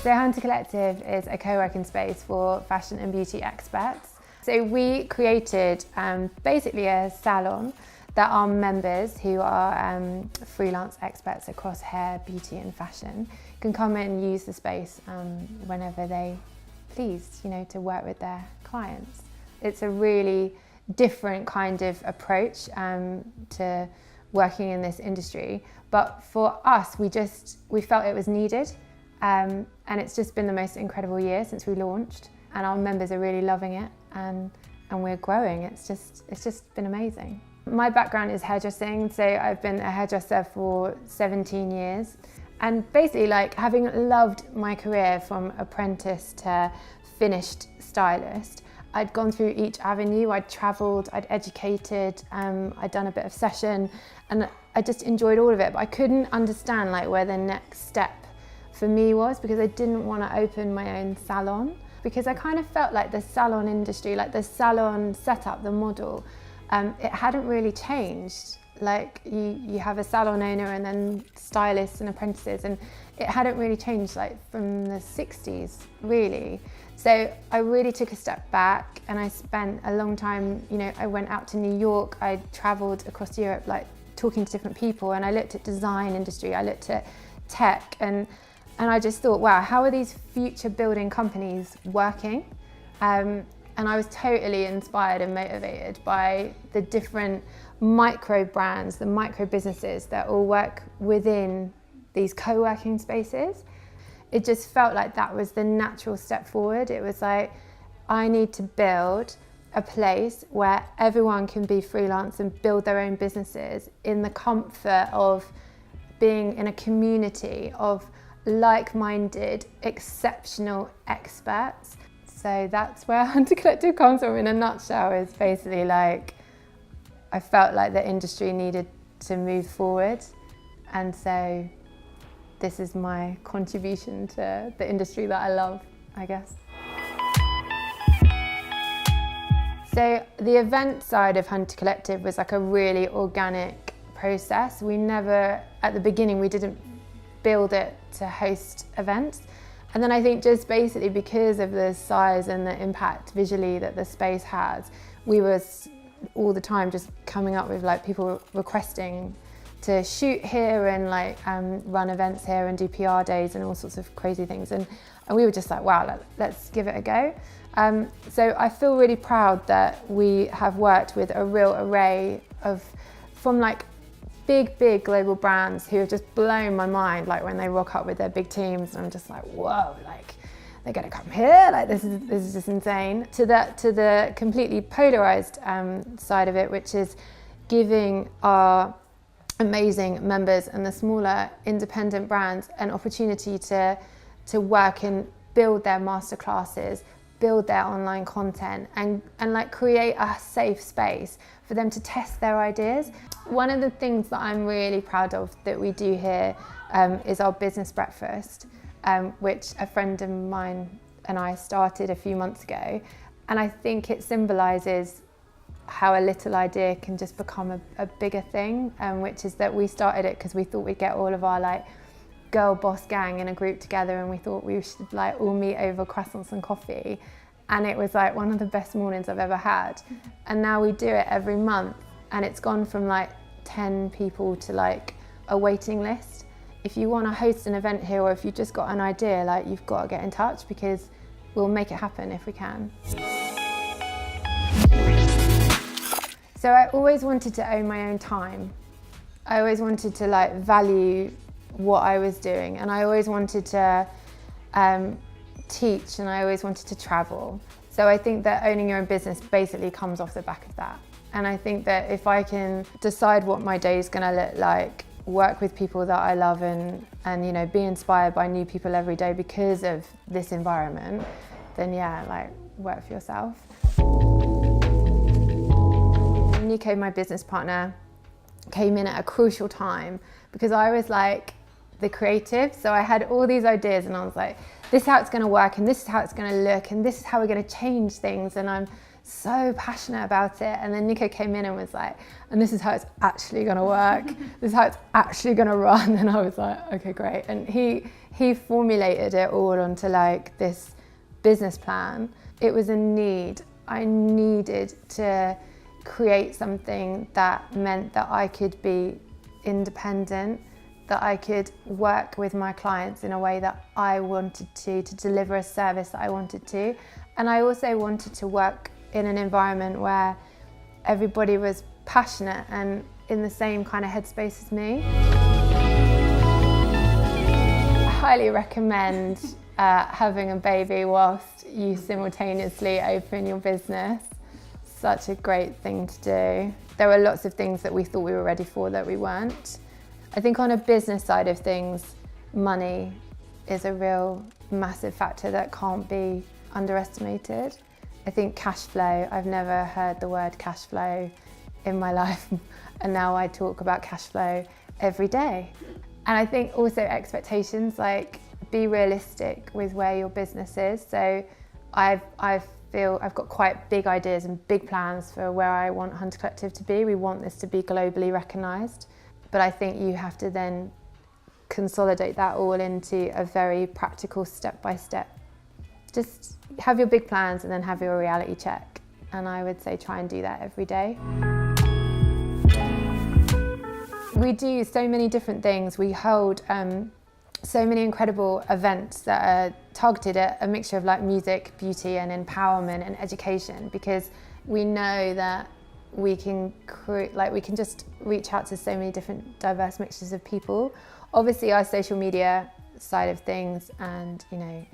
So Hunter Collective is a co-working space for fashion and beauty experts. So we created basically a salon that our members, who are freelance experts across hair, beauty and fashion, can come in and use the space whenever they please, to work with their clients. It's a really different kind of approach to working in this industry. But for us, we felt it was needed. And it's just been the most incredible year since we launched, and our members are really loving it, and we're growing. It's just been amazing. My background is hairdressing, so I've been a hairdresser for 17 years. And basically, having loved my career from apprentice to finished stylist, I'd gone through each avenue. I'd travelled, I'd educated, I'd done a bit of session, and I just enjoyed all of it. But I couldn't understand where the next step for me was, because I didn't want to open my own salon, because I kind of felt like the salon industry, the salon setup, the model, it hadn't really changed. You have a salon owner and then stylists and apprentices, and it hadn't really changed from the 60s really. So I really took a step back, and I spent a long time, I went out to New York, I travelled across Europe talking to different people, and I looked at design industry, I looked at tech, and I just thought, wow, how are these future building companies working? And I was totally inspired and motivated by the different micro brands, the micro businesses that all work within these co-working spaces. It just felt like that was the natural step forward. It was I need to build a place where everyone can be freelance and build their own businesses in the comfort of being in a community of like-minded, exceptional experts. So that's where Hunter Collective comes from in a nutshell. Is basically I felt like the industry needed to move forward, and so this is my contribution to the industry that I love, I guess. So the event side of Hunter Collective was a really organic process. We never, at the beginning, we didn't build it to host events. And then I think just basically because of the size and the impact visually that the space has, we were all the time just coming up with people requesting to shoot here and run events here and do PR days and all sorts of crazy things. And we were just wow, let's give it a go. So I feel really proud that we have worked with a real array from big global brands who have just blown my mind, when they rock up with their big teams, and I'm just whoa, they're gonna come here, this is just insane. To the completely polarized side of it, which is giving our amazing members and the smaller independent brands an opportunity to work and build their masterclasses, build their online content, and create a safe space for them to test their ideas. One of the things that I'm really proud of that we do here is our business breakfast, which a friend of mine and I started a few months ago. And I think it symbolises how a little idea can just become a bigger thing, which is that we started it because we thought we'd get all of our girl boss gang in a group together, and we thought we should all meet over croissants and coffee. And it was one of the best mornings I've ever had. And now we do it every month, and it's gone from 10 people to a waiting list. If you want to host an event here, or if you've just got an idea, you've got to get in touch, because we'll make it happen if we can. So I always wanted to own my own time. I always wanted to value what I was doing, and I always wanted to teach, and I always wanted to travel. So I think that owning your own business basically comes off the back of that. And I think that if I can decide what my day is going to look like, work with people that I love, and be inspired by new people every day because of this environment, then yeah, work for yourself. Nico, my business partner, came in at a crucial time because I was the creative. So I had all these ideas, and I was this is how it's going to work, and this is how it's going to look, and this is how we're going to change things. And I'm so passionate about it. And then Nico came in and was like, and this is how it's actually going to work. This is how it's actually going to run. And I was like, okay, great. And he formulated it all onto like this business plan. It was a need. I needed to create something that meant that I could be independent, that I could work with my clients in a way that I wanted to deliver a service that I wanted to. And I also wanted to work in an environment where everybody was passionate and in the same kind of headspace as me. I highly recommend having a baby whilst you simultaneously open your business. Such a great thing to do. There were lots of things that we thought we were ready for that we weren't. I think on a business side of things, money is a real massive factor that can't be underestimated. I think cash flow, I've never heard the word cash flow in my life, and now I talk about cash flow every day. And I think also expectations, like be realistic with where your business is. So I feel I've got quite big ideas and big plans for where I want Hunter Collective to be. We want this to be globally recognised, but I think you have to then consolidate that all into a very practical step-by-step. Just have your big plans and then have your reality check. And I would say try and do that every day. We do so many different things. We hold so many incredible events that are targeted at a mixture of like music, beauty and empowerment and education, because we know that we can just reach out to so many different diverse mixtures of people. Obviously our social media side of things and, you know,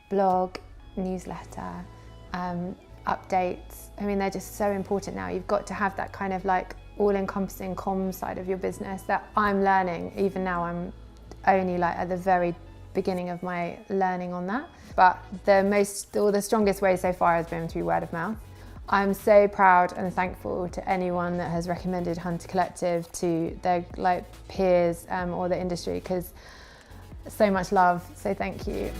blog, newsletter, updates. I mean, they're just so important now. You've got to have that kind of like all-encompassing comms side of your business that I'm learning. Even now I'm only like at the very beginning of my learning on that. But the strongest way so far has been through word of mouth. I'm so proud and thankful to anyone that has recommended Hunter Collective to their like peers or the industry, because so much love, so thank you.